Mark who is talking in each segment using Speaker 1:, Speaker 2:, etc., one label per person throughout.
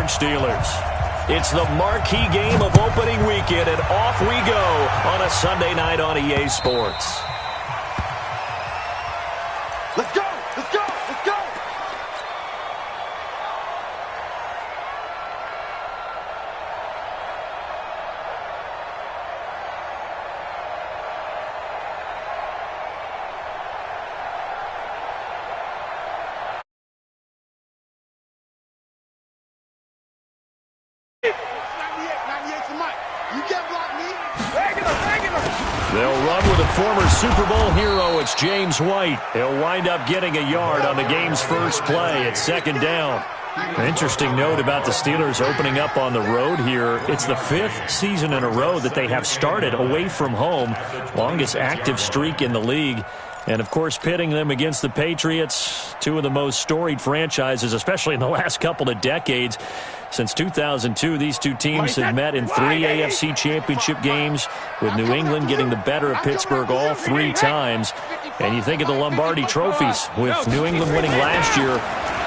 Speaker 1: Pittsburgh Steelers. It's the marquee game of opening weekend, and off we go on a Sunday night on EA Sports.
Speaker 2: Let's go! Let's go! Let's go!
Speaker 1: They'll run with a former Super Bowl hero. It's James White. He'll wind up getting a yard on the game's first play at second down. An interesting note about the Steelers opening up on the road here. It's the 5th season in a row that they have started away from home. Longest active streak in the league. And, of course, pitting them against the Patriots, two of the most storied franchises, especially in the last couple of decades. Since 2002, these two teams have met in 3 AFC championship games, with New England getting the better of Pittsburgh all 3 times. And you think of the Lombardi trophies, with New England winning last year.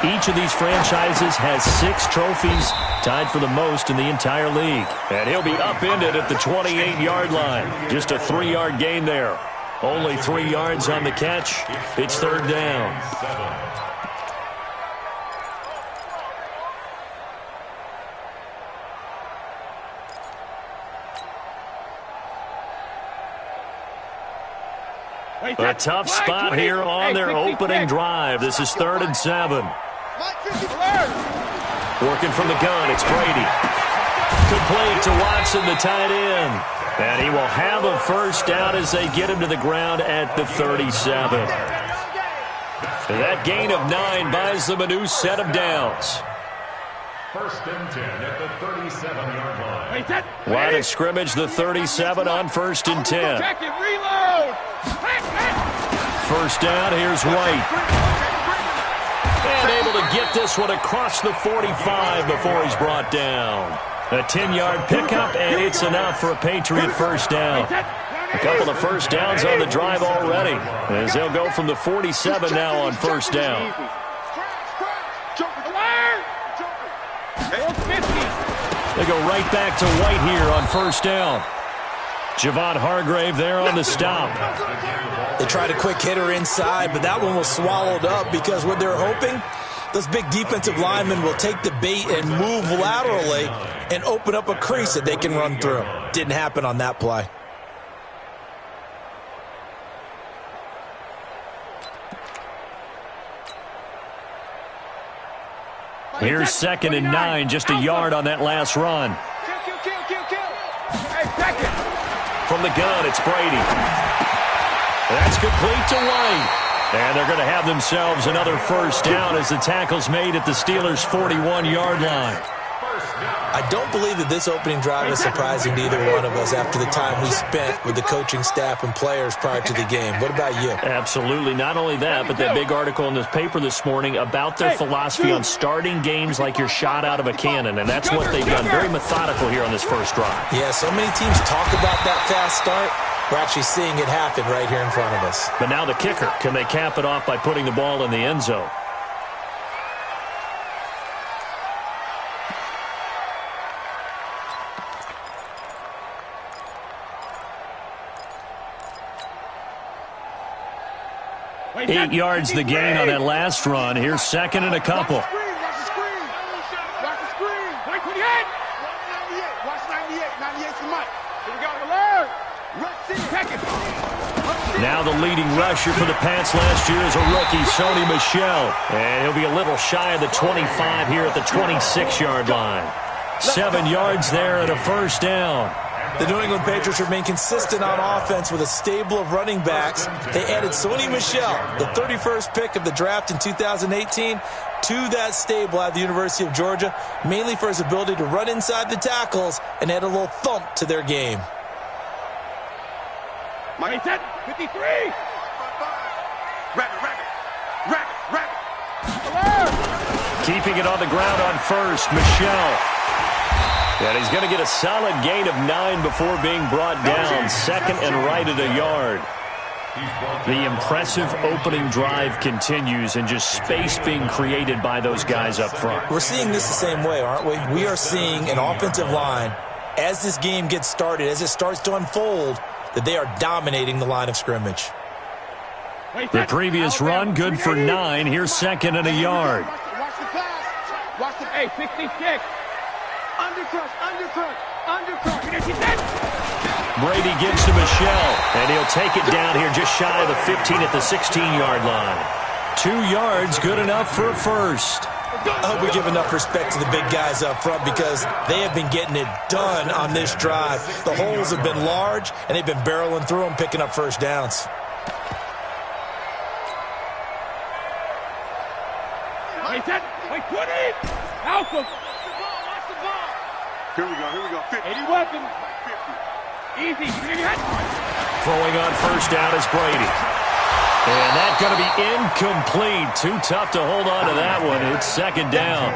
Speaker 1: Each of these franchises has 6 trophies, tied for the most in the entire league. And he'll be upended at the 28-yard line. Just a 3-yard gain there. Only 3 yards on the catch. It's third down. A tough spot here on their opening drive. This is 3rd and 7. Working from the gun, it's Brady. Complete to Watson, the tight end. And he will have a first down as they get him to the ground at the 37. That gain of 9 buys them a new set of downs.
Speaker 3: 1st and 10 at the 37-yard line.
Speaker 1: Line of scrimmage, the 37 on 1st and 10. First down, here's White. And able to get this one across the 45 before he's brought down. A 10-yard pickup, and it's enough for a Patriot first down. A couple of first downs on the drive already, as they'll go from the 47 now on first down. They go right back to White here on first down. Javon Hargrave there on the stop.
Speaker 4: They tried a quick hitter inside, but that one was swallowed up because what they're hoping, those big defensive linemen will take the bait and move laterally and open up a crease that they can run through. Didn't happen on that play.
Speaker 1: Here's 2nd and 9, just a yard on that last run. From the gun, it's Brady. That's complete to White. And they're going to have themselves another first down as the tackle's made at the Steelers' 41-yard line.
Speaker 4: I don't believe that this opening drive is surprising to either one of us after the time we spent with the coaching staff and players prior to the game. What about you?
Speaker 1: Absolutely. Not only that, but that big article in the paper this morning about their philosophy on starting games like you're shot out of a cannon, and that's what they've done. Very methodical here on this first drive.
Speaker 4: Yeah, so many teams talk about that fast start. We're actually seeing it happen right here in front of us.
Speaker 1: But now the kicker. Can they cap it off by putting the ball in the end zone? Wait, 8 yards the gain on that last run. Here's 2nd and a couple.
Speaker 2: Watch the screen. Watch the screen. Watch 98. Watch 98. 98 to Mike. Here we go. Alert.
Speaker 1: Now the leading rusher for the Pats last year is a rookie, Sony Michel. And he'll be a little shy of the 25 here at the 26-yard line. 7 yards there and a first down.
Speaker 4: The New England Patriots remain consistent on offense with a stable of running backs. They added Sony Michel, the 31st pick of the draft in 2018, to that stable at the University of Georgia, mainly for his ability to run inside the tackles and add a little thump to their game.
Speaker 2: Mike 53. Rabbit.
Speaker 1: Keeping it on the ground on first, Michel. And he's going to get a solid gain of 9 before being brought down. 2nd and right at a yard. The impressive opening drive continues and just space being created by those guys up front.
Speaker 4: We're seeing this the same way, aren't we? We are seeing an offensive line, as this game gets started, as it starts to unfold, that they are dominating the line of scrimmage.
Speaker 1: The previous run, good for 9. Here's second and a yard.
Speaker 2: Watch the pass. Watch the 66. Undercut.
Speaker 1: Brady gives to Michelle, and he'll take it down here just shy of the 15 at the 16-yard line. 2 yards, good enough for a first.
Speaker 4: I hope we give enough respect to the big guys up front because they have been getting it done on this drive. The holes have been large, and they've been barreling through them, picking up first downs.
Speaker 2: Like 20. Alpha. Watch the ball. Here we go. 50. 80 weapons. 50. Easy.
Speaker 1: Throwing on first down is Brady. And that's going to be incomplete. Too tough to hold on to that one. It's second down.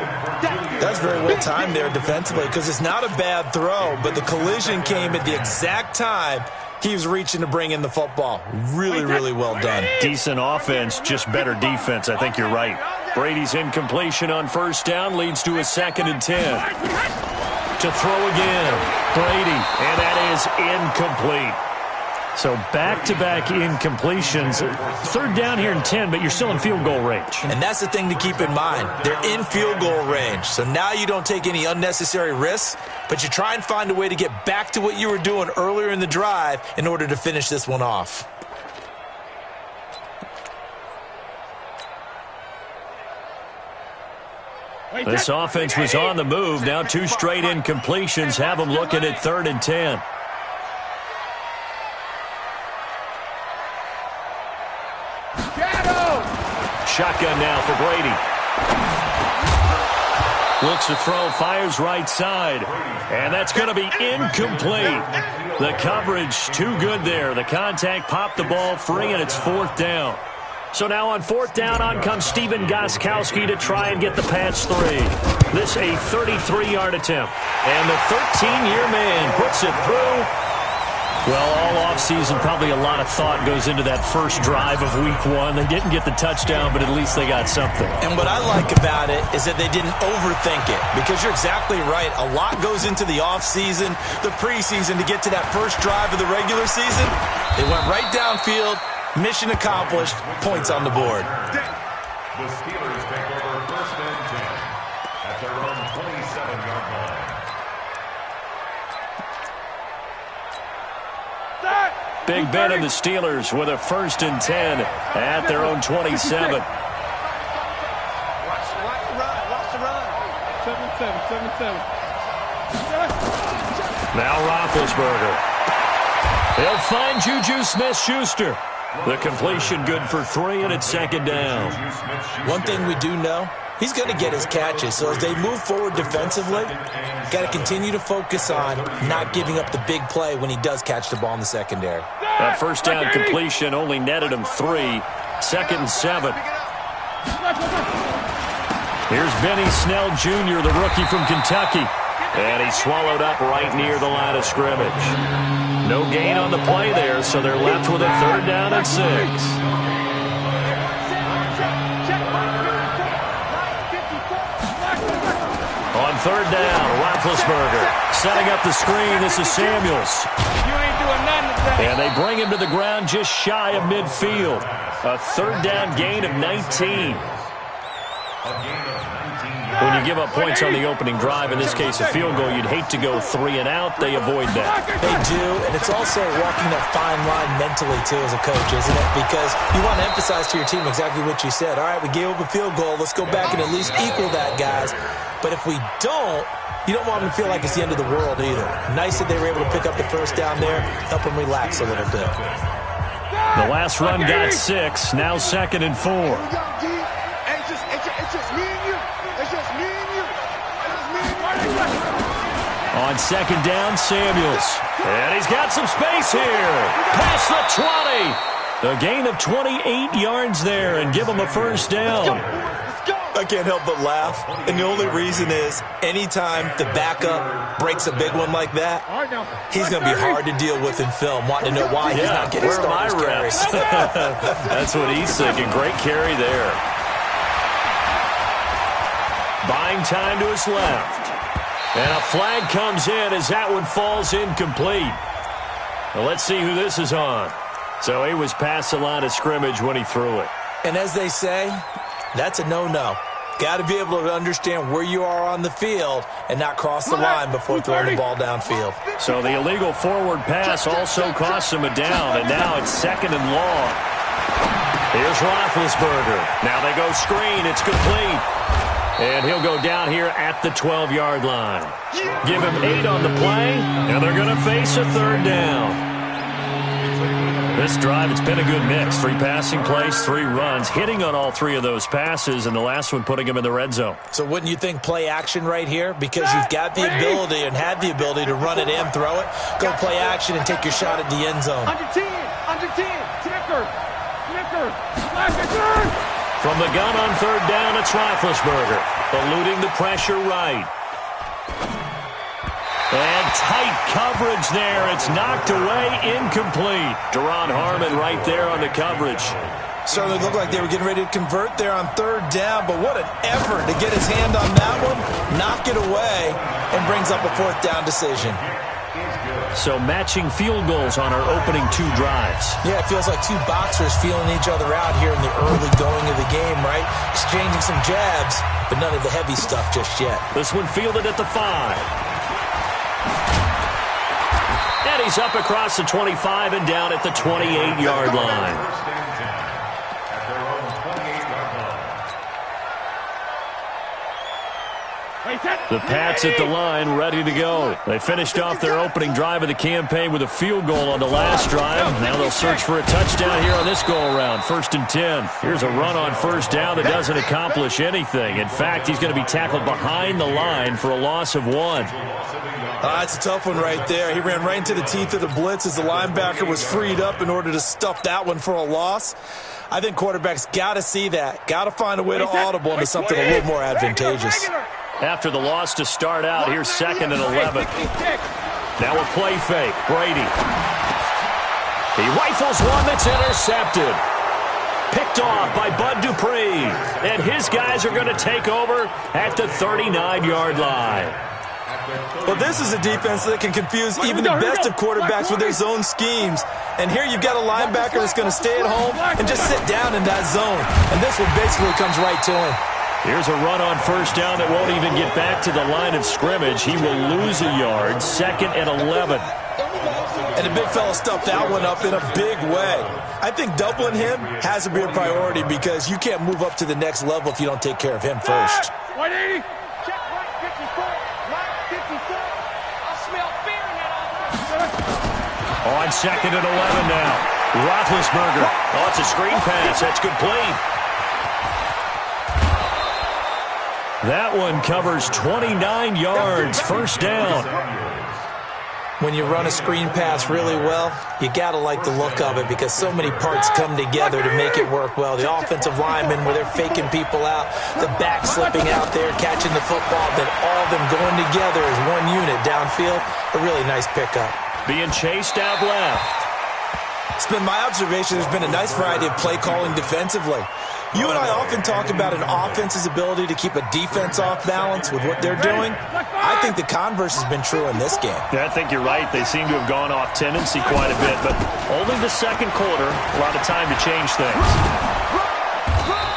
Speaker 4: That's very well timed there defensively because it's not a bad throw, but the collision came at the exact time he was reaching to bring in the football. Really, really well done.
Speaker 1: Decent offense, just better defense. I think you're right. Brady's incompletion on first down leads to a 2nd and 10. To throw again, Brady, and that is incomplete. So back-to-back incompletions. 3rd down here and 10, but you're still in field goal range.
Speaker 4: And that's the thing to keep in mind. They're in field goal range. So now you don't take any unnecessary risks, but you try and find a way to get back to what you were doing earlier in the drive in order to finish this one off.
Speaker 1: This offense was on the move. Now 2 straight incompletions have them looking at 3rd and 10. Shotgun now for Brady. Looks to throw, fires right side. And that's going to be incomplete. The coverage too good there. The contact popped the ball free, and it's 4th down. So now on 4th down, on comes Steven Gostkowski to try and get the pass 3. This a 33-yard attempt. And the 13-year man puts it through. Well, all offseason, probably a lot of thought goes into that first drive of week 1. They didn't get the touchdown, but at least they got something.
Speaker 4: And what I like about it is that they didn't overthink it, because you're exactly right. A lot goes into the offseason, the preseason, to get to that first drive of the regular season. They went right downfield, mission accomplished, points on the board.
Speaker 3: The Steelers take over 1st and 10 at their own 27-yard line.
Speaker 1: Big bet on the Steelers with a 1st and 10 at their own 27.
Speaker 2: Watch the run. 7-7.
Speaker 1: Now Roethlisberger. They'll find Juju Smith-Schuster. The completion good for 3, and it's 2nd down.
Speaker 4: One thing we do know, he's going to get his catches. So as they move forward defensively, got to continue to focus on not giving up the big play when he does catch the ball in the secondary.
Speaker 1: That first down completion only netted him 3. 2nd and 7. Here's Benny Snell Jr., the rookie from Kentucky. And he's swallowed up right near the line of scrimmage. No gain on the play there, so they're left with a 3rd down and 6. On 3rd down, Roethlisberger setting up the screen. This is Samuels.
Speaker 2: You ain't doing nothing today.
Speaker 1: And they bring him to the ground just shy of midfield. A 3rd down gain of 19. When you give up points on the opening drive, in this case a field goal, you'd hate to go 3 and out. They avoid that.
Speaker 4: They do, and it's also walking that fine line mentally, too, as a coach, isn't it? Because you want to emphasize to your team exactly what you said. All right, we gave up a field goal. Let's go back and at least equal that, guys. But if we don't, you don't want them to feel like it's the end of the world either. Nice that they were able to pick up the first down there, help them relax a little bit.
Speaker 1: The last run got 6, now 2nd and 4. On 2nd down, Samuels. And he's got some space here. Past the 20. A gain of 28 yards there and give him a first down.
Speaker 4: I can't help but laugh. And the only reason is anytime the backup breaks a big one like that, he's going to be hard to deal with in film, wanting to know why he's not getting starters carries.
Speaker 1: That's what he's thinking. Great carry there. Buying time to his left. And a flag comes in as that one falls incomplete. Well, let's see who this is on. So he was past the line of scrimmage when he threw it.
Speaker 4: And as they say, that's a no-no. Got to be able to understand where you are on the field and not cross the line before throwing the ball downfield.
Speaker 1: So the illegal forward pass also cost him a down, and now it's 2nd and long. Here's Roethlisberger. Now they go screen. It's complete. And he'll go down here at the 12-yard line. Give him 8 on the play, and they're going to face a 3rd down. This drive, it's been a good mix. 3 passing plays, 3 runs, hitting on all 3 of those passes, and the last one putting him in the red zone.
Speaker 4: So wouldn't you think play action right here? Because you've got the ability and had the ability to run it in, throw it, go play action, and take your shot at the end zone.
Speaker 2: Under 10, Ticker,
Speaker 1: From the gun on 3rd down, it's Roethlisberger, eluding the pressure right. And tight coverage there. It's knocked away, incomplete. Deron Harmon right there on the coverage.
Speaker 4: Certainly looked like they were getting ready to convert there on 3rd down, but what an effort to get his hand on that one, knock it away, and brings up a 4th down decision.
Speaker 1: So matching field goals on our opening 2 drives.
Speaker 4: Yeah, it feels like 2 boxers feeling each other out here in the early going of the game, right? Exchanging some jabs, but none of the heavy stuff just yet.
Speaker 1: This one fielded at the 5. And he's up across the 25 and down at the 28-yard line. The Pats at the line, ready to go. They finished off their opening drive of the campaign with a field goal on the last drive. Now they'll search for a touchdown here on this go-around. 1st and 10. Here's a run on 1st down that doesn't accomplish anything. In fact, he's going to be tackled behind the line for a loss of 1.
Speaker 4: That's a tough one right there. He ran right into the teeth of the blitz as the linebacker was freed up in order to stuff that one for a loss. I think quarterbacks got to see that. Got to find a way to audible into something a little more advantageous.
Speaker 1: After the loss to start out, here's 2nd and 11. Now a play fake. Brady. He rifles one that's intercepted. Picked off by Bud Dupree. And his guys are going to take over at the 39-yard line.
Speaker 4: Well, this is a defense that can confuse even the best of quarterbacks with their zone schemes. And here you've got a linebacker that's going to stay at home and just sit down in that zone. And this one basically comes right to him.
Speaker 1: Here's a run on 1st down that won't even get back to the line of scrimmage. He will lose a yard. 2nd and 11.
Speaker 4: And the big fella stuffed that one up in a big way. I think doubling him has to be a priority because you can't move up to the next level if you don't take care of him first.
Speaker 2: 180. Check right 54. Right 54. I smell fear in that.
Speaker 1: On 2nd and 11 now. Roethlisberger. Oh, it's a screen pass. That's complete. That one covers 29 yards. 1st down.
Speaker 4: When you run a screen pass really well, you got to like the look of it because so many parts come together to make it work well. The offensive linemen, where they're faking people out, the back slipping out there, catching the football, then all of them going together as one unit downfield. A really nice pickup.
Speaker 1: Being chased out left.
Speaker 4: It's been my observation there's been a nice variety of play calling defensively. You and I often talk about an offense's ability to keep a defense off balance with what they're doing. I think the converse has been true in this game.
Speaker 1: Yeah, I think you're right. They seem to have gone off tendency quite a bit, but only the 2nd quarter, a lot of time to change things.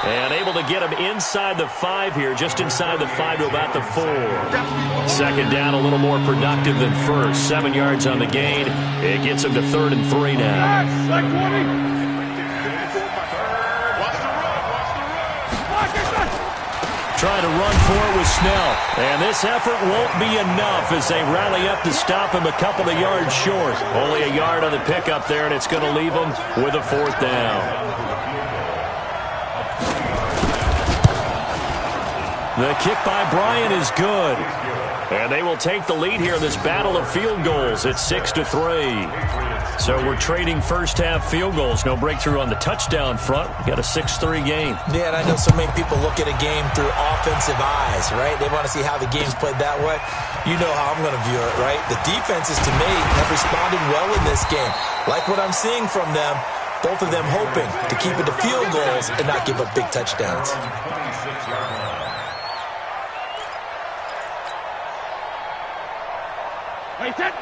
Speaker 1: And able to get him inside the 5 here, just inside the 5 to about the 4. 2nd down, a little more productive than 1st. 7 yards on the gain. It gets him to 3rd and 3 now. Trying to run for it with Snell. And this effort won't be enough as they rally up to stop him a couple of yards short. Only a yard on the pickup there, and it's going to leave him with a 4th down. The kick by Bryant is good. And they will take the lead here in this battle of field goals. It's 6-3. So we're trading first-half field goals. No breakthrough on the touchdown front. We got a 6-3 game.
Speaker 4: Yeah, and I know so many people look at a game through offensive eyes, right? They want to see how the game's played that way. You know how I'm going to view it, right? The defenses, to me, have responded well in this game. Like what I'm seeing from them, both of them hoping to keep it to field goals and not give up big touchdowns.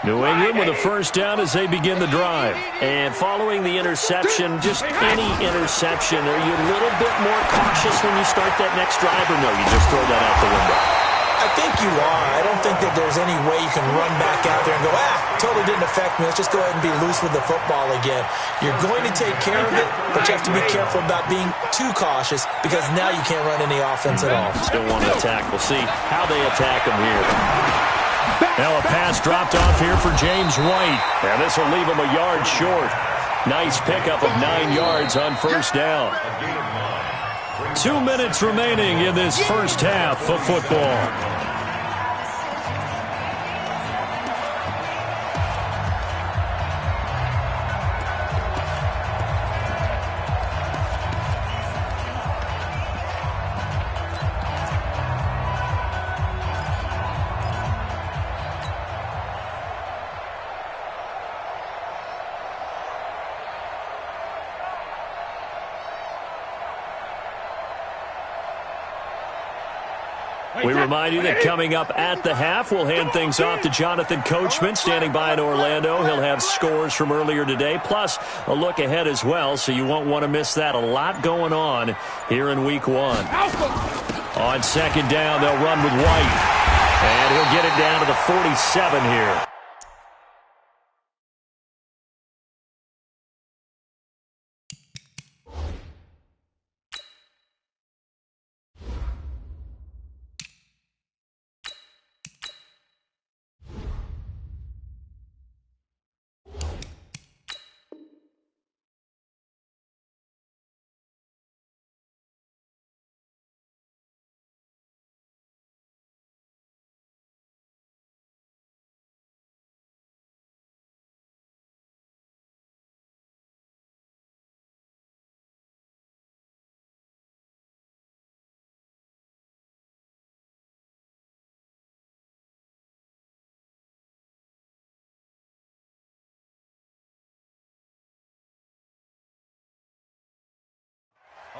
Speaker 1: New England with a first down as they begin the drive. And following the interception, just any interception, are you a little bit more cautious when you start that next drive, or no, you just throw that out the window?
Speaker 4: I think you are. I don't think that there's any way you can run back out there and go, totally didn't affect me. Let's just go ahead and be loose with the football again. You're going to take care of it, but you have to be careful about being too cautious because now you can't run any offense at all.
Speaker 1: Still want to attack. We'll see how they attack them here. Now a pass dropped off here for James White. And this will leave him a yard short. Nice pickup of 9 yards on first down. 2 minutes remaining in this first half of football. We remind you that coming up at the half, we'll hand things off to Jonathan Coachman, standing by in Orlando. He'll have scores from earlier today, plus a look ahead as well, so you won't want to miss that. A lot going on here in Week 1. On second down, they'll run with White, and he'll get it down to the 47 here.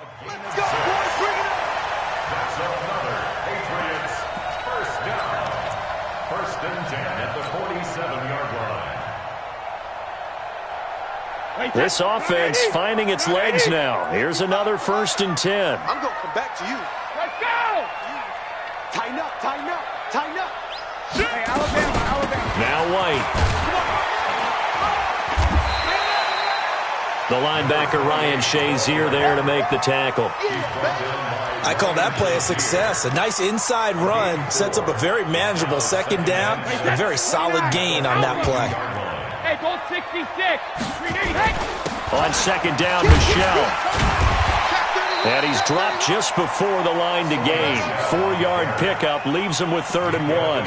Speaker 2: Let's go, boys! Bring it up!
Speaker 3: That's another Patriots first down. 1st and 10 at the 47-yard line.
Speaker 1: This offense finding its legs now. Here's another 1st and 10.
Speaker 2: I'm going to come back to you. Let's go! Tighten up, tighten up, tighten up. Hey, Alabama.
Speaker 1: Now White. The linebacker Ryan Shazier there to make the tackle.
Speaker 4: I call that play a success. A nice inside run sets up a very manageable second down. A very solid gain on that play.
Speaker 2: Hey, goal 66.
Speaker 1: On second down, Michelle. And he's dropped just before the line to gain. 4-yard pickup leaves him with 3rd and 1.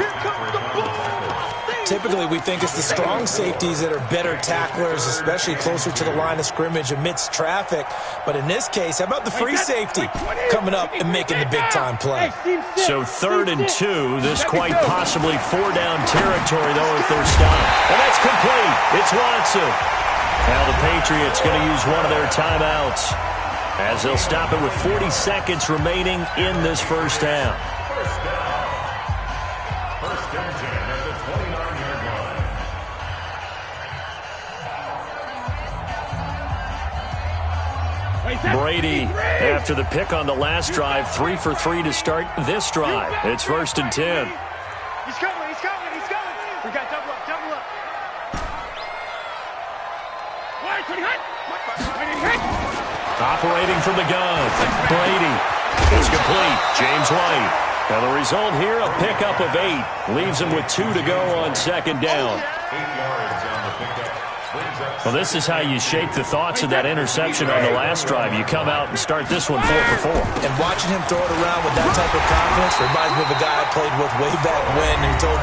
Speaker 4: Typically, we think it's the strong safeties that are better tacklers, especially closer to the line of scrimmage amidst traffic. But in this case, how about the free safety coming up and making the big-time play?
Speaker 1: So 3rd and 2. This quite possibly 4-down territory, though, if they're stopped. And that's complete. It's Watson. Now the Patriots going to use one of their timeouts as they'll stop it with 40 seconds remaining in this first half.
Speaker 3: First down. 1st and 10 at the 29-yard line.
Speaker 1: Brady, after the pick on the last drive, 3 for 3 to start this drive. It's 1st and 10.
Speaker 2: He's coming, he's coming, he's coming. We got double up, double up.
Speaker 1: Operating from the gun, Brady. It's complete. James White. Now the result here, a pickup of 8. Leaves him with 2 to go on second down.
Speaker 3: 8 yards on the pickup.
Speaker 1: Well, this is how you shape the thoughts of that interception on the last drive. You come out and start this one 4 for 4.
Speaker 4: And watching him throw it around with that type of confidence reminds me of a guy I played with way back when who told me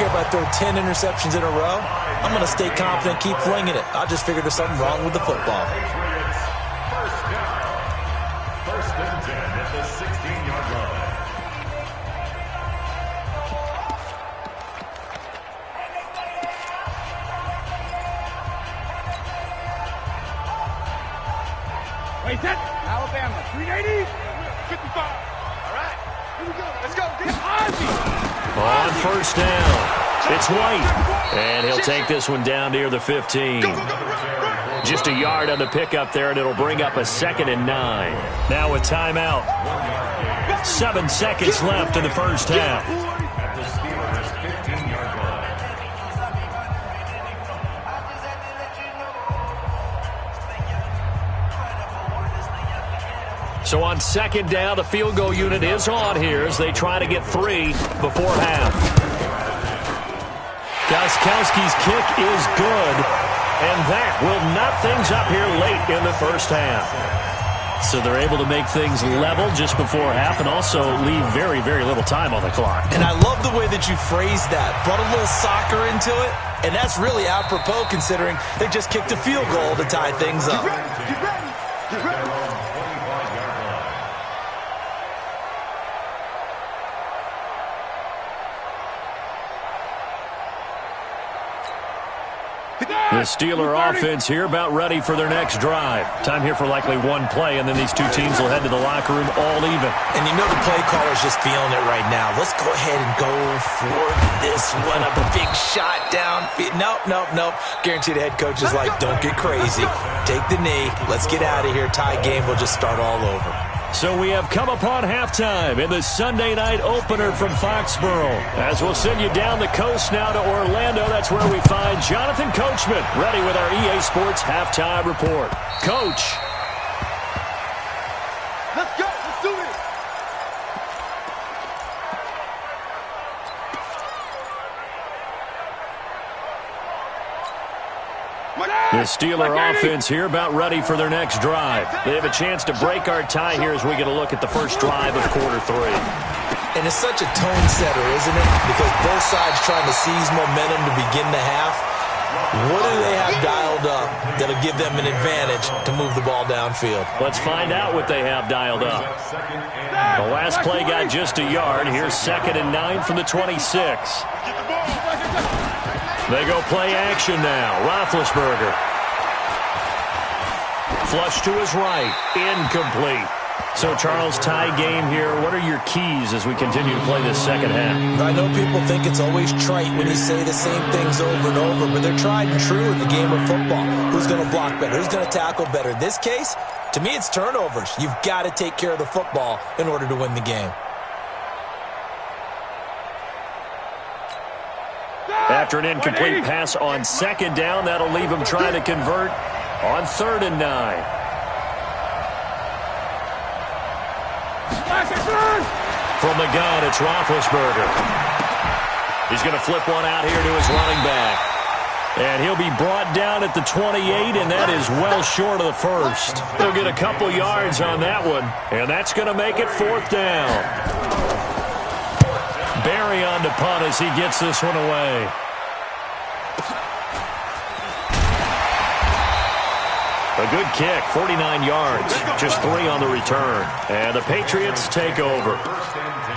Speaker 4: care if I throw 10 interceptions in a row. I'm going to stay confident, keep flinging it. I just figured there's something wrong with the football.
Speaker 3: First and 10 at the 16-yard line.
Speaker 2: Wait, set. Alabama, 380, 55. All right, here we go. Let's go. Get Ozzy.
Speaker 1: On first down, it's White. And he'll take this one down near the 15. Just a yard on the pickup there, and it'll bring up a 2nd and 9. Now a timeout. 7 seconds left in the first half.
Speaker 3: At the Steelers' 15-yard line.
Speaker 1: So on 2nd down, the field goal unit is on here as they try to get 3 before half. Gostkowski's kick is good, and that will knot things up here late in the first half. So they're able to make things level just before half and also leave very, very little time on the clock.
Speaker 4: And I love the way that you phrased that. Brought a little soccer into it, and that's really apropos considering they just kicked a field goal to tie things up.
Speaker 3: Get ready. Get ready. 25-yard line.
Speaker 1: The Steeler offense here about ready for their next drive. Time here for likely one play, and then these two teams will head to the locker room all even.
Speaker 4: And you know the play caller's just feeling it right now. Let's go ahead and go for this one up. A big shot down. Nope. Guaranteed the head coach is like, don't get crazy. Take the knee. Let's get out of here. Tie game. We'll just start all over.
Speaker 1: So we have come upon halftime in the Sunday night opener from Foxborough. As we'll send you down the coast now to Orlando, that's where we find Jonathan Coachman ready with our EA Sports halftime report. Coach.
Speaker 2: Let's go. Let's do this.
Speaker 1: The Steeler offense here about ready for their next drive. They have a chance to break our tie here as we get a look at the first drive of quarter 3.
Speaker 4: And it's such a tone setter, isn't it? Because both sides trying to seize momentum to begin the half. What do they have dialed up that'll give them an advantage to move the ball downfield?
Speaker 1: Let's find out what they have dialed up. The last play got just a yard. Here's 2nd and 9 from the 26. They go play action now. Roethlisberger. Flush to his right. Incomplete. So, Charles, tie game here. What are your keys as we continue to play this second half?
Speaker 4: I know people think it's always trite when you say the same things over and over, but they're tried and true in the game of football. Who's going to block better? Who's going to tackle better? In this case, to me, it's turnovers. You've got to take care of the football in order to win the game.
Speaker 1: After an incomplete pass on 2nd down, that'll leave him trying to convert on 3rd and 9. From the gun, it's Roethlisberger. He's going to flip one out here to his running back. And he'll be brought down at the 28, and that is well short of the first. They'll get a couple yards on that one, and that's going to make it 4th down. Barry on to punt as he gets this one away. A good kick, 49 yards, just 3 on the return. And the Patriots take over.
Speaker 3: First and 10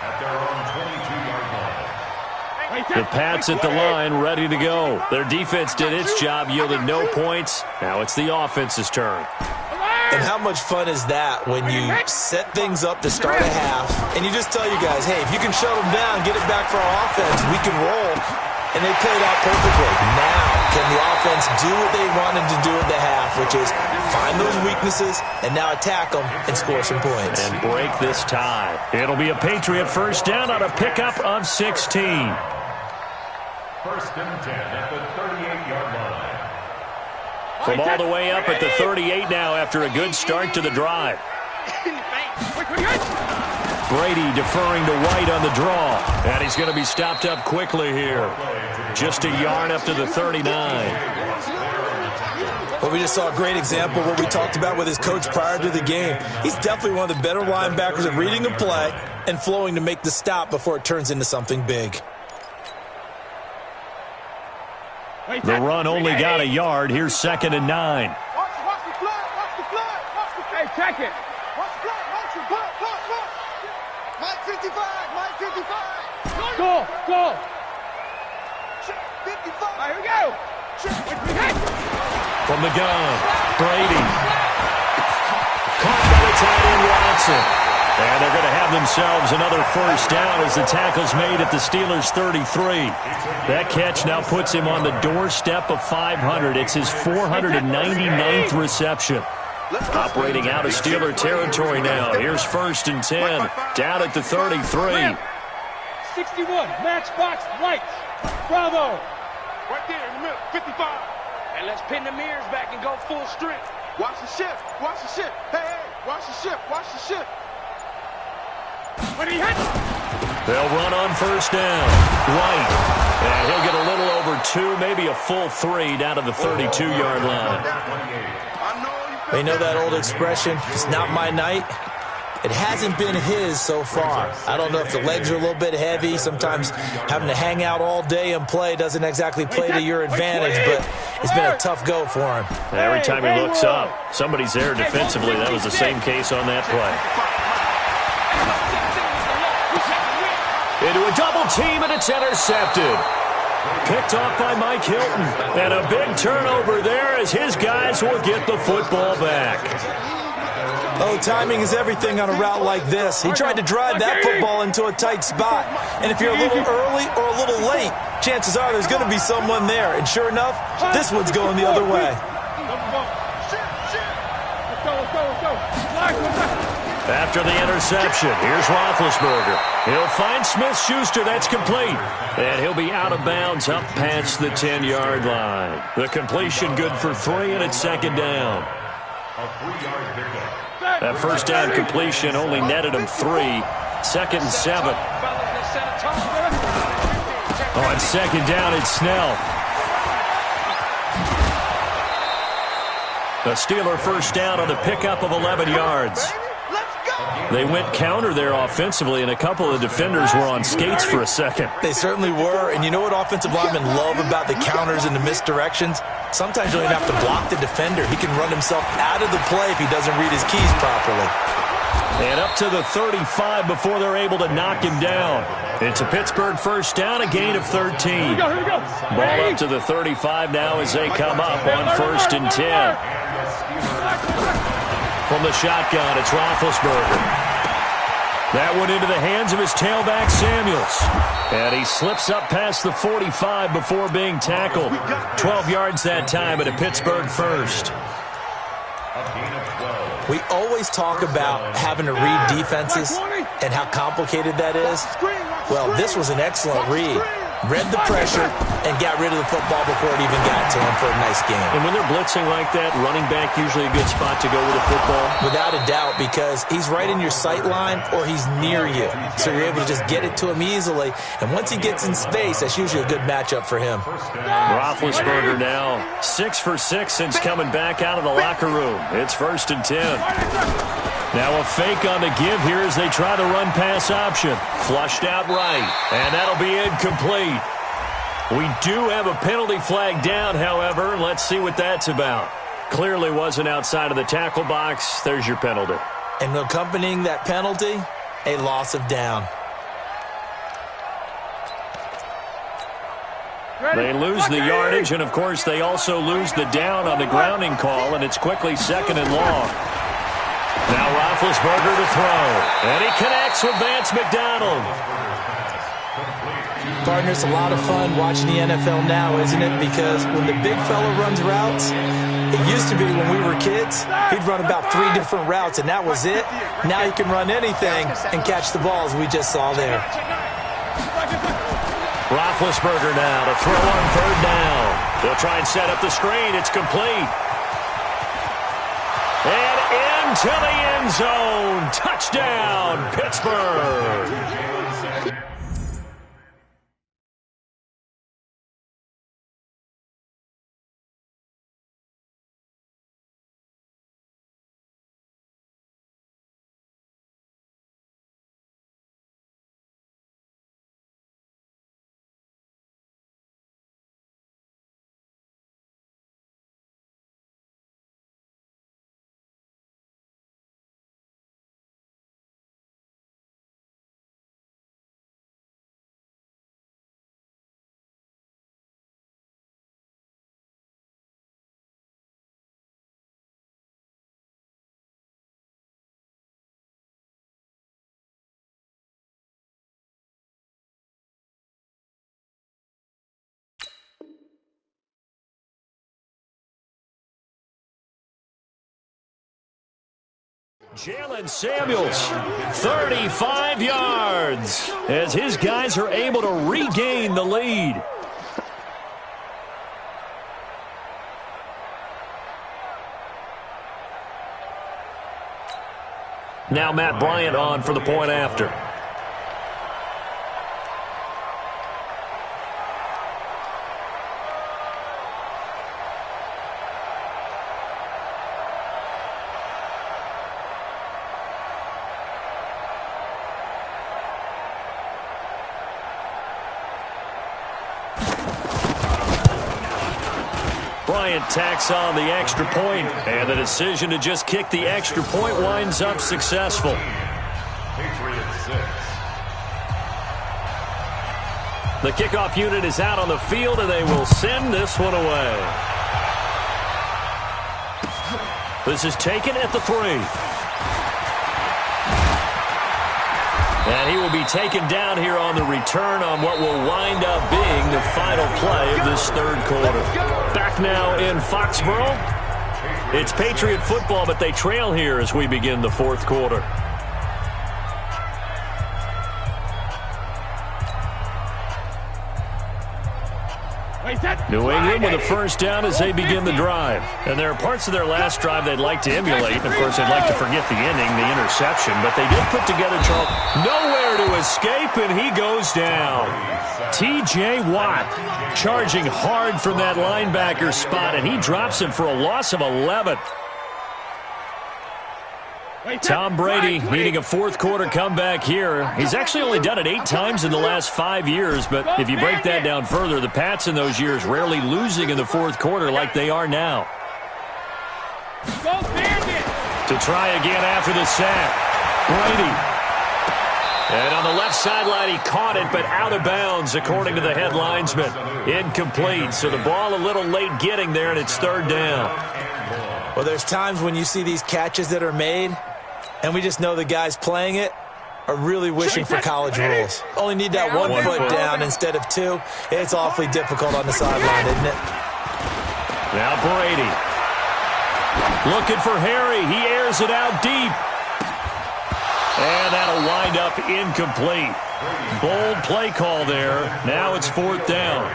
Speaker 3: at their own 22-yard line.
Speaker 1: The Pats at the line, ready to go. Their defense did its job, yielded no points. Now it's the offense's turn.
Speaker 4: And how much fun is that when you set things up to start a half, and you just tell your guys, hey, if you can shut them down, get it back for our offense, we can roll. And they played out perfectly. Now, can the offense do what they wanted to do at the half, which is find those weaknesses and now attack them and score some points.
Speaker 1: And break this tie. It'll be a Patriot first down on a pickup of 16.
Speaker 3: First and 10 at the 38-yard line.
Speaker 1: From all the way up at the 38 now after a good start to the drive. Brady deferring to White on the draw. And he's going to be stopped up quickly here. Just a yard up to the 39.
Speaker 4: Well, we just saw a great example of what we talked about with his coach prior to the game. He's definitely one of the better linebackers at reading a play and flowing to make the stop before it turns into something big.
Speaker 1: The run only got a yard. Here's 2nd and 9.
Speaker 2: Watch the flag. Watch the flag. Watch the flag. Hey, check it. Watch the flag. Watch the flag. Look. Mike 55. Mike 55. Go. 55. All right, here we go.
Speaker 1: From the gun, Brady. Caught by the tight end, Watson. And they're going to have themselves another first down as the tackle's made at the Steelers' 33. That catch now puts him on the doorstep of 500. It's his 499th reception. Operating out of Steeler territory now. Here's 1st and 10. Down at the 33.
Speaker 2: 61, matchbox lights. Bravo. Right there in the middle, 55. And let's pin the mirrors back and go full strength. Watch the ship. Watch the ship. Hey, watch the ship. Watch the ship. When he hits.
Speaker 1: They'll run on 1st down. White. And he'll get a little over 2, maybe a full 3 down to the 32-yard line.
Speaker 4: They know that old expression, it's not my night. It hasn't been his so far. I don't know if the legs are a little bit heavy. Sometimes having to hang out all day and play doesn't exactly play to your advantage, but it's been a tough go for him.
Speaker 1: Every time he looks up, somebody's there defensively. That was the same case on that play. Into a double team, and it's intercepted. Picked off by Mike Hilton. And a big turnover there as his guys will get the football back.
Speaker 4: Oh, timing is everything on a route like this. He tried to drive that football into a tight spot. And if you're a little early or a little late, chances are there's going to be someone there. And sure enough, this one's going the other way.
Speaker 1: After the interception, here's Roethlisberger. He'll find Smith-Schuster. That's complete. And he'll be out of bounds up past the 10-yard line. The completion good for 3, and it's 2nd down. That 1st down completion only netted him 3. 2nd and 7. On 2nd down, it's Snell. The Steeler 1st down on a pickup of 11 yards. They went counter there offensively, and a couple of defenders were on skates for a second.
Speaker 4: They certainly were, and you know what offensive linemen love about the counters and the misdirections? Sometimes you don't even have to block the defender. He can run himself out of the play if he doesn't read his keys properly.
Speaker 1: And up to the 35 before they're able to knock him down. It's a Pittsburgh 1st down, a gain of 13. Ball up to the 35 now as they come up on 1st and 10. From the shotgun, it's Roethlisberger. That one into the hands of his tailback, Samuels. And he slips up past the 45 before being tackled. 12 yards that time at a Pittsburgh 1st.
Speaker 4: We always talk about having to read defenses and how complicated that is. Well, this was an excellent read. Read the pressure and got rid of the football before it even got to him for a nice game.
Speaker 1: And when they're blitzing like that, running back usually a good spot to go with the football?
Speaker 4: Without a doubt, because he's right in your sight line or he's near you. So you're able to just get it to him easily. And once he gets in space, that's usually a good matchup for him.
Speaker 1: Roethlisberger now 6 for 6 since coming back out of the locker room. It's 1st and 10. Now a fake on the give here as they try the run-pass option. Flushed out right, and that'll be incomplete. We do have a penalty flag down, however. Let's see what that's about. Clearly wasn't outside of the tackle box. There's your penalty.
Speaker 4: And accompanying that penalty, a loss of down.
Speaker 1: They lose the yardage, and, of course, they also lose the down on the grounding call, and it's quickly 2nd and long. Now Roethlisberger to throw, and he connects with Vance McDonald.
Speaker 4: Partner, it's a lot of fun watching the NFL now, isn't it? Because when the big fella runs routes, it used to be when we were kids, he'd run about 3 different routes, and that was it. Now he can run anything and catch the balls we just saw there.
Speaker 1: Roethlisberger now to throw on 3rd down. They'll try and set up the screen. It's complete. And into the end zone. Touchdown, Pittsburgh. Jalen Samuels, 35 yards, as his guys are able to regain the lead. Now Matt Bryant on for the point after. Bryant tacks on the extra point, and the decision to just kick the extra point winds up successful.
Speaker 3: Patriots 6.
Speaker 1: The kickoff unit is out on the field, and they will send this one away. This is taken at the 3. And he will be taken down here on the return on what will wind up being the final play of this third quarter. Back now in Foxborough. It's Patriot football, but they trail here as we begin the fourth quarter. New England with a first down as they begin the drive. And there are parts of their last drive they'd like to emulate. Of course, they'd like to forget the ending, the interception. But they did put together, Charles, nowhere to escape, and he goes down. T.J. Watt charging hard from that linebacker spot, and he drops him for a loss of 11. Tom Brady needing a fourth quarter comeback here. He's actually only done it 8 times in the last 5 years, but if you break that down further, the Pats in those years rarely losing in the fourth quarter like they are now. To try again after the sack, Brady. And on the left sideline, he caught it, but out of bounds, according to the head linesman. Incomplete, so the ball a little late getting there, and it's third down.
Speaker 4: Well, there's times when you see these catches that are made, and we just know the guys playing it are really wishing for college rules. Only need that one foot down instead of 2. It's awfully difficult on the sideline, isn't it?
Speaker 1: Now Brady. Looking for Harry. He airs it out deep. And that'll wind up incomplete. Bold play call there. Now it's fourth down.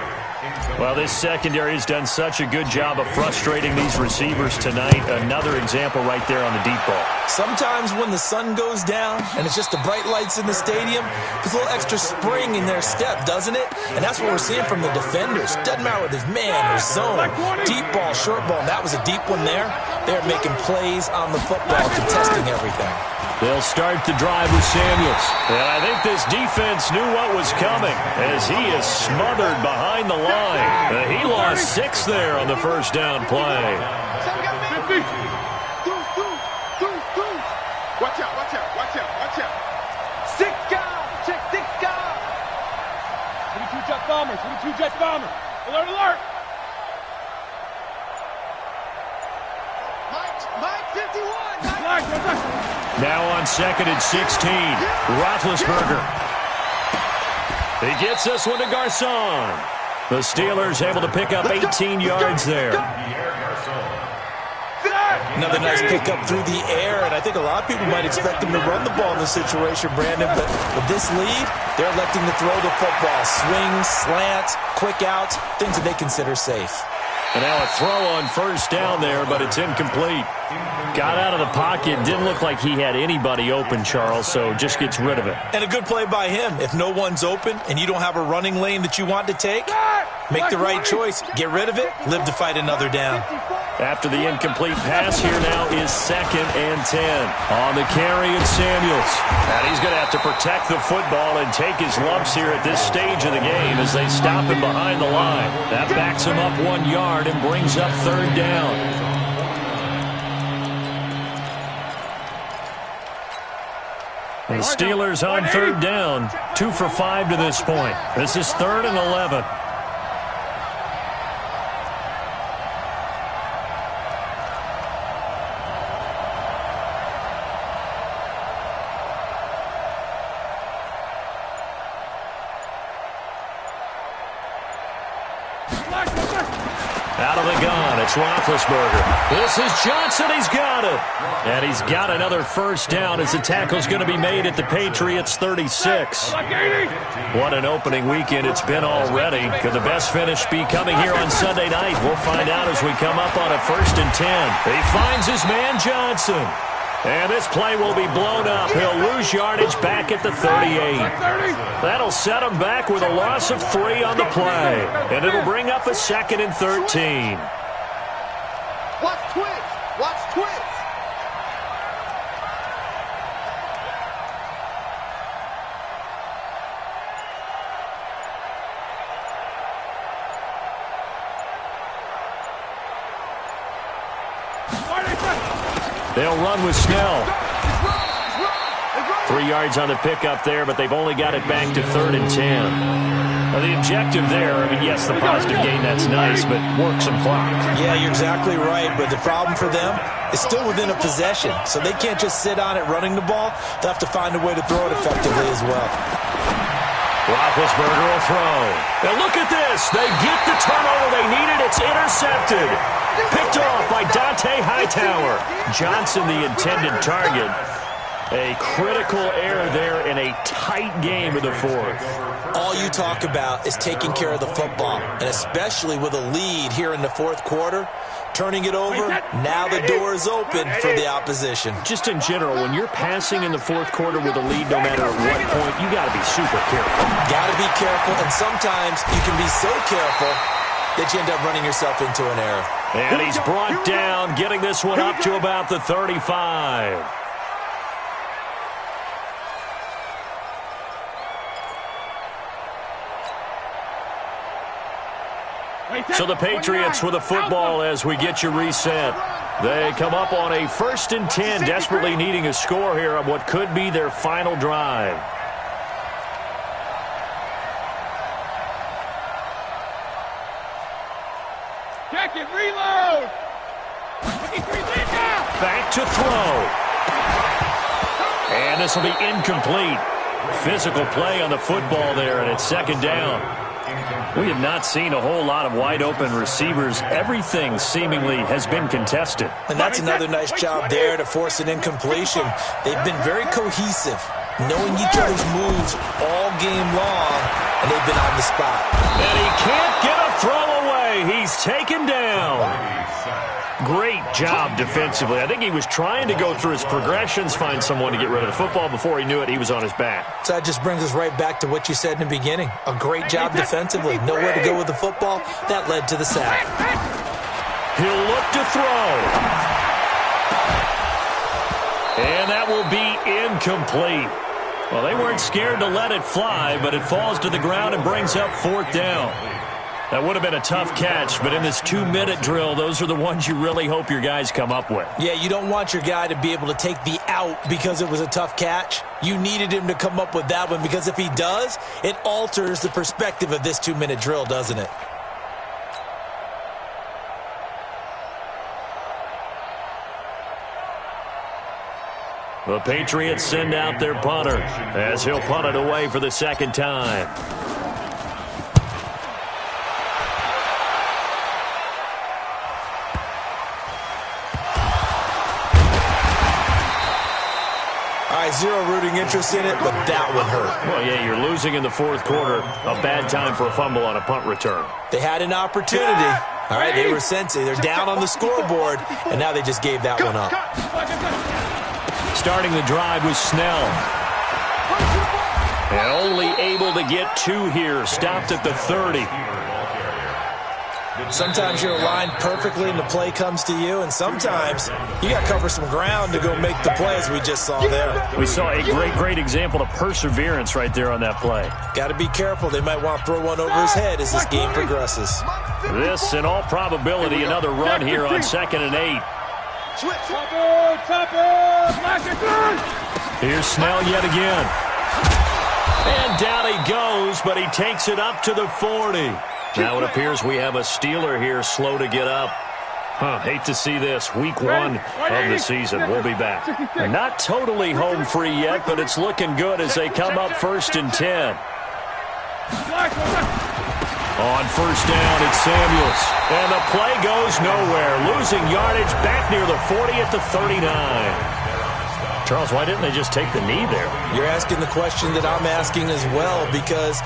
Speaker 1: Well, this secondary has done such a good job of frustrating these receivers tonight. Another example right there on the deep ball.
Speaker 4: Sometimes when the sun goes down and it's just the bright lights in the stadium, there's a little extra spring in their step, doesn't it? And that's what we're seeing from the defenders. Doesn't matter whether it's man or zone, deep ball, short ball. And that was a deep one there. They're making plays on the football, contesting everything.
Speaker 1: They'll start the drive with Samuels. And I think this defense knew what was coming as he is smothered behind the line. He lost 6 there on the first down play.
Speaker 2: Watch out, watch out, watch out, watch out. 6 guys, check 6 guys. 22 jet bombers, 22 jet bombers. Alert, alert. Mike 51.
Speaker 1: Now on second and 16, Roethlisberger. He gets this one to Garcon. The Steelers able to pick up 18 yards there.
Speaker 4: Another nice pickup through the air, and I think a lot of people might expect them to run the ball in this situation, Brandon, but with this lead, they're electing to throw the football. Swings, slants, quick outs, things that they consider safe.
Speaker 1: And now a throw on first down there, but it's incomplete. Got out of the pocket. Didn't look like he had anybody open, Charles, so just gets rid of it.
Speaker 4: And a good play by him. If no one's open and you don't have a running lane that you want to take, make the right choice. Get rid of it. Live to fight another down.
Speaker 1: After the incomplete pass, here now is second and 10. On the carry, it's Samuels. And he's going to have to protect the football and take his lumps here at this stage of the game as they stop him behind the line. That backs him up 1 yard and brings up third down. The Steelers on third down, 2 for 5 to this point. This is 3rd and 11. Out of the gun, it's Roethlisberger. This is Johnson. He's got it. And he's got another first down as the tackle's going to be made at the Patriots 36. What an opening weekend it's been already. Could the best finish be coming here on Sunday night? We'll find out as we come up on a 1st and 10. He finds his man Johnson. And this play will be blown up. He'll lose yardage back at the 38. That'll set him back with a loss of 3 on the play. And it'll bring up a 2nd and 13.
Speaker 2: Watch twitch. Watch twitch.
Speaker 1: They'll run with Snell. 3 yards on the pickup there, but they've only got it back to 3rd and 10. Now, the objective there, I mean, yes, the positive gain, that's nice, but work some clock.
Speaker 4: Yeah, you're exactly right, but the problem for them is still within a possession, so they can't just sit on it running the ball. They'll have to find a way to throw it effectively as well.
Speaker 1: Roethlisberger will throw. Now look at this. They get the turnover they needed. It's intercepted. Picked off by Dante Hightower. Johnson, the intended target. A critical error there in a tight game in the 4th.
Speaker 4: All you talk about is taking care of the football, and especially with a lead here in the 4th quarter. Turning it over, now the door is open for the opposition.
Speaker 1: Just in general, when you're passing in the 4th quarter with a lead, no matter at what point, you got to be super careful.
Speaker 4: Got to be careful, and sometimes you can be so careful that you end up running yourself into an error.
Speaker 1: And he's brought down, getting this one up to about the 35. So the Patriots with the football as we get you reset. They come up on a 1st and 10, desperately needing a score here on what could be their final drive.
Speaker 2: Check it, reload.
Speaker 1: Back to throw. And this will be incomplete. Physical play on the football there, and it's 2nd down. We have not seen a whole lot of wide-open receivers. Everything seemingly has been contested.
Speaker 4: And that's another nice job there to force an incompletion. They've been very cohesive, knowing each other's moves all game long, and they've been on the spot.
Speaker 1: And he can't get a throw away. He's taken down. Great job defensively. I think he was trying to go through his progressions, find someone to get rid of the football. Before he knew it, he was on his back.
Speaker 4: So that just brings us right back to what you said in the beginning. A great job defensively. Nowhere to go with the football. That led to the sack.
Speaker 1: He'll look to throw. And that will be incomplete. Well, they weren't scared to let it fly, but it falls to the ground and brings up 4th down. That would have been a tough catch, but in this 2-minute drill, those are the ones you really hope your guys come up with.
Speaker 4: Yeah, you don't want your guy to be able to take the out because it was a tough catch. You needed him to come up with that one because if he does, it alters the perspective of this 2-minute drill, doesn't it?
Speaker 1: The Patriots send out their punter as he'll punt it away for the 2nd time.
Speaker 4: Zero rooting interest in it, but that would hurt.
Speaker 1: Well, yeah, you're losing in the 4th quarter. A bad time for a fumble on a punt return.
Speaker 4: They had an opportunity. All right, they were sensing. They're down on the scoreboard, and now they just gave that one up.
Speaker 1: Starting the drive was Snell. And only able to get 2 here. Stopped at the 30.
Speaker 4: Sometimes you're aligned perfectly and the play comes to you, and sometimes you got to cover some ground to go make the play, as we just saw there.
Speaker 1: We saw a great example of perseverance right there on that play.
Speaker 4: Got to be careful. They might want to throw one over his head as this game progresses.
Speaker 1: This, in all probability, another run here on 2nd and 8. Here's Snell yet again. And down he goes, but he takes it up to the 40. Now it appears we have a Steeler here slow to get up. Hate to see this. Week 1 of the season. We'll be back. They're not totally home free yet, but it's looking good as they come up 1st and 10. On first down, it's Samuels. And the play goes nowhere. Losing yardage back near the 40 at the 39. Charles, why didn't they just take the knee there?
Speaker 4: You're asking the question that I'm asking as well, because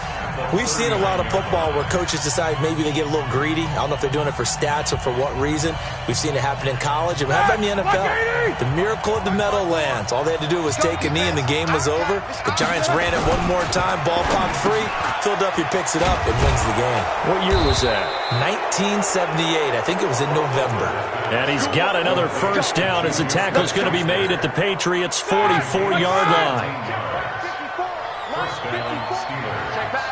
Speaker 4: we've seen a lot of football where coaches decide maybe they get a little greedy. I don't know if they're doing it for stats or for what reason. We've seen it happen in college. It happened in the NFL. The miracle of the Meadowlands. All they had to do was take a knee and the game was over. The Giants ran it one more time. Ball popped free. Philadelphia picks it up and wins the game.
Speaker 1: What year was that? 1978.
Speaker 4: I think it was in November.
Speaker 1: And he's got another first down as the tackle's going to be made at the Patriots' 44-yard line.
Speaker 3: First down, Steelers.
Speaker 2: Check back.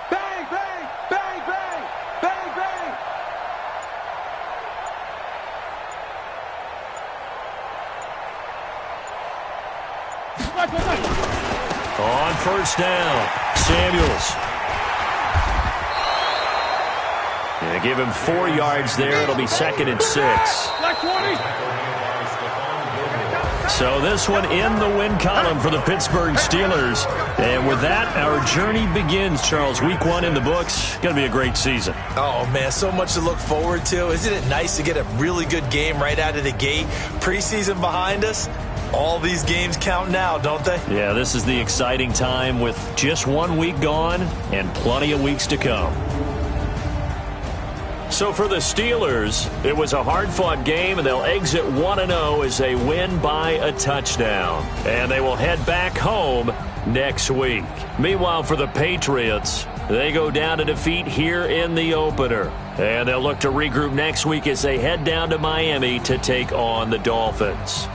Speaker 2: Bang, bang, bang, bang, bang, bang.
Speaker 1: On first down, Samuels. They give him 4 yards there. It'll be 2nd and 6.
Speaker 2: Like 20.
Speaker 1: So this one in the win column for the Pittsburgh Steelers. And with that, our journey begins, Charles. Week 1 in the books. Going to be a great season.
Speaker 4: Oh, man, so much to look forward to. Isn't it nice to get a really good game right out of the gate? Preseason behind us. All these games count now, don't they?
Speaker 1: Yeah, this is the exciting time with just 1 week gone and plenty of weeks to come. So for the Steelers, it was a hard-fought game, and they'll exit 1-0 as they win by a touchdown. And they will head back home next week. Meanwhile, for the Patriots, they go down to defeat here in the opener. And they'll look to regroup next week as they head down to Miami to take on the Dolphins.